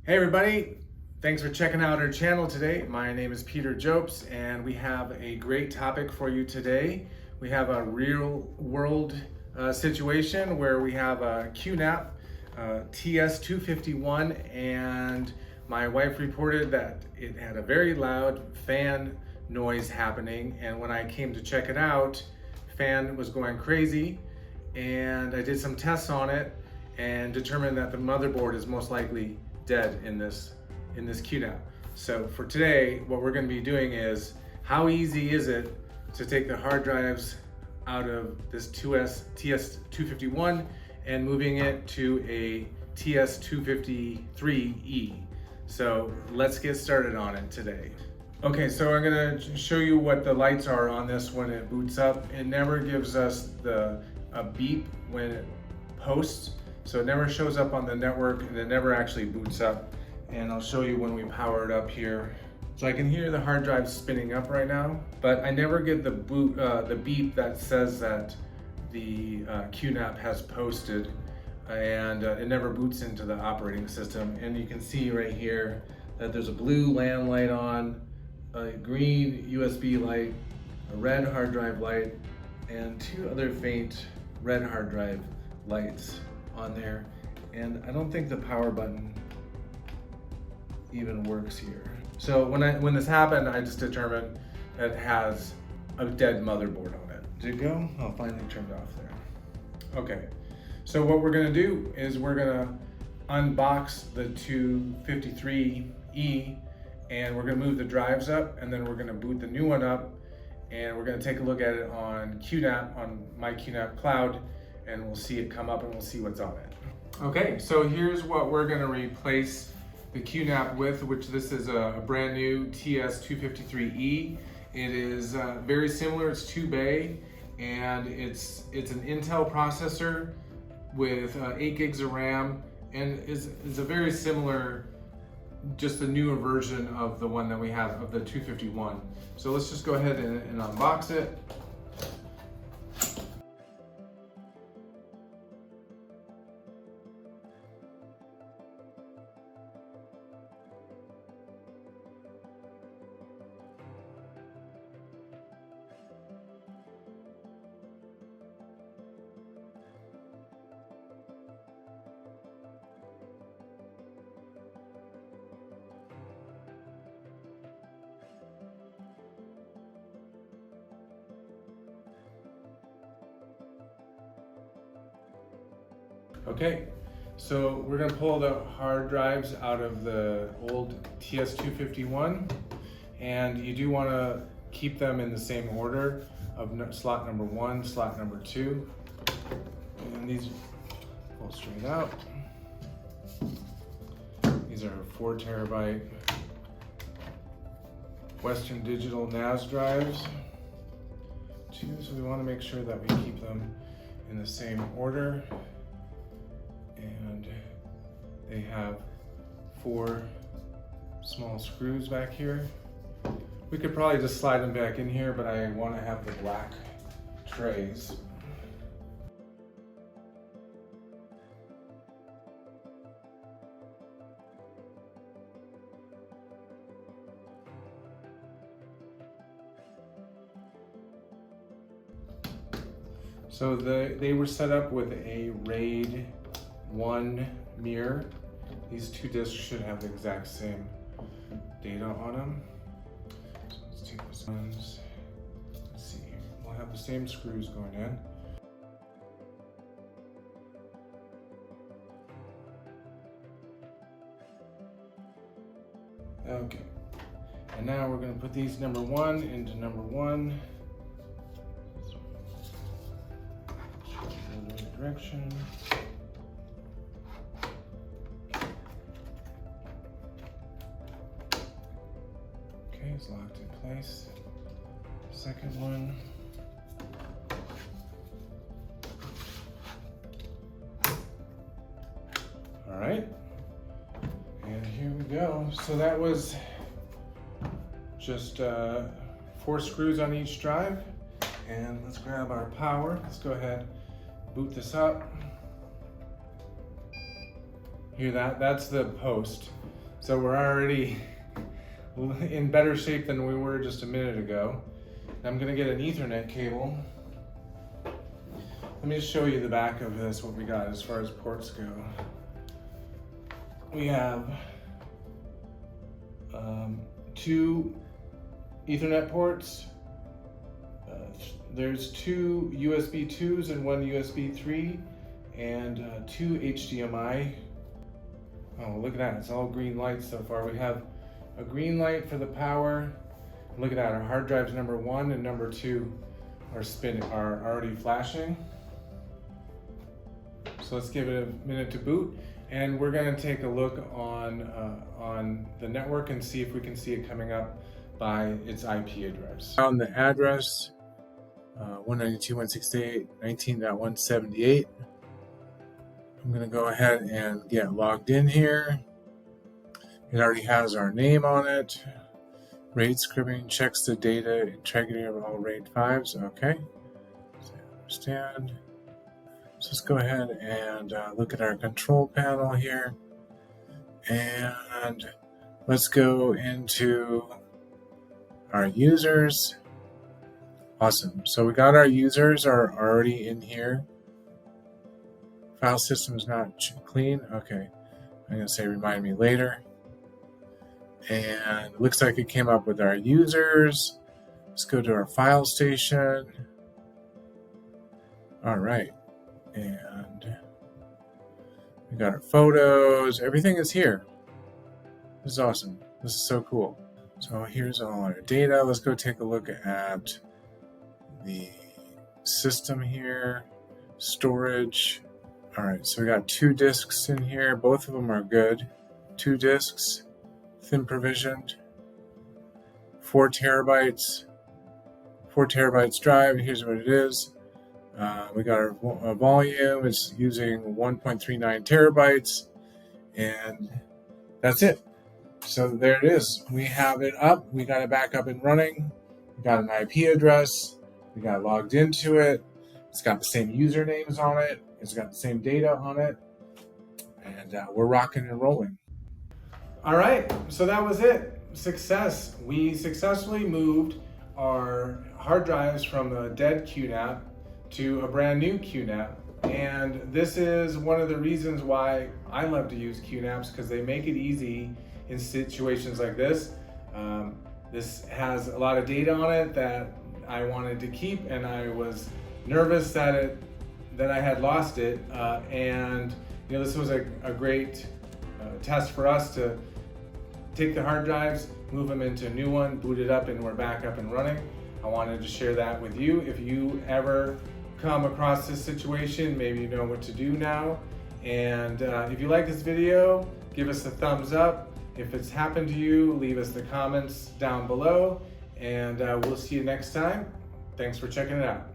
Hey everybody, thanks for checking out our channel today. My name is Peter Jobst and we have a great topic for you today. We have a real world situation where we have a QNAP TS 251 and my wife reported that it had a very loud fan noise happening, and when I came to check it out, fan was going crazy, and I did some tests on it and determined that the motherboard is most likely dead in this QNAP. So for today, what we're going to be doing is, how easy is it to take the hard drives out of this TS251 and moving it to a TS253E. So let's get started on it today. Okay, so I'm going to show you what the lights are on this when it boots up. It never gives us a beep when it posts. So it never shows up on the network and it never actually boots up. And I'll show you when we power it up here. So I can hear the hard drive spinning up right now, but I never get the beep that says that the QNAP has posted, and it never boots into the operating system. And you can see right here that there's a blue LAN light on, a green USB light, a red hard drive light, and two other faint red hard drive lights on there. And I don't think the power button even works here. So when this happened, I just determined that it has a dead motherboard on it. Did it go? Oh, finally turned off there. Okay, so what we're gonna do is we're gonna unbox the 253E, and we're gonna move the drives up, and then we're gonna boot the new one up, and we're gonna take a look at it on QNAP, on my QNAP cloud, and we'll see it come up and we'll see what's on it. Okay, so here's what we're gonna replace the QNAP with, which this is a brand new TS253E. It is very similar, it's 2-bay, and it's an Intel processor with 8 gigs of RAM, and is a very similar, just a newer version of the one that we have of the 251. So let's just go ahead and unbox it. Okay, so we're gonna pull the hard drives out of the old TS251, and you do wanna keep them in the same order of slot number 1, slot number 2. And these pull straight out. These are 4 terabyte Western Digital NAS drives, so we wanna make sure that we keep them in the same order. And they have 4 small screws back here. We could probably just slide them back in here, but I want to have the black trays. So they were set up with a RAID 1 mirror. These 2 disks should have the exact same data on them. So let's take those ones. Let's see here. We'll have the same screws going in. Okay. And now we're going to put these number 1 into number 1. Go in the right direction. It's locked in place. Second one. All right, and here we go. So that was just 4 screws on each drive. And let's grab our power. Let's go ahead, boot this up. Hear that? That's the post. So we're already in better shape than we were just a minute ago. I'm gonna get an Ethernet cable. Let me just show you the back of this, what we got as far as ports go. We have 2 Ethernet ports. There's 2 USB 2s and 1 USB 3, and 2 HDMI. Oh, look at that, it's all green lights so far. We have a green light for the power. Look at that, our hard drives number 1 and number 2 are already flashing. So let's give it a minute to boot, and we're going to take a look on the network and see if we can see it coming up by its IP address. On the address 192.168.19.178. I'm going to go ahead and get logged in here. It already has our name on it. RAID scripting checks the data integrity of all RAID 5s. Okay, so I understand. So let's go ahead and look at our control panel here. And let's go into our users. Awesome. So we got our users are already in here. File system's not clean. Okay. I'm going to say remind me later. And looks like it came up with our users. Let's go to our file station. All right. And we got our photos. Everything is here. This is awesome. This is so cool. So here's all our data. Let's go take a look at the system here. Storage. All right, so we got 2 disks in here. Both of them are good. 2 disks, thin provisioned. 4 terabytes. 4 terabytes drive. Here's what it is. We got our volume. It's using 1.39 terabytes, and that's it. So there it is. We have it up. We got it back up and running. We got an IP address. We got logged into it. It's got the same usernames on it. It's got the same data on it. And we're rocking and rolling. All right, so that was it. Success. We successfully moved our hard drives from a dead QNAP to a brand new QNAP. And this is one of the reasons why I love to use QNAPs, because they make it easy in situations like this. This has a lot of data on it that I wanted to keep, and I was nervous that I had lost it. And you know, this was a great test for us to take the hard drives, move them into a new one, boot it up, and we're back up and running. I wanted to share that with you. If you ever come across this situation, maybe you know what to do now. And if you like this video, give us a thumbs up. If it's happened to you, leave us the comments down below, and we'll see you next time. Thanks for checking it out.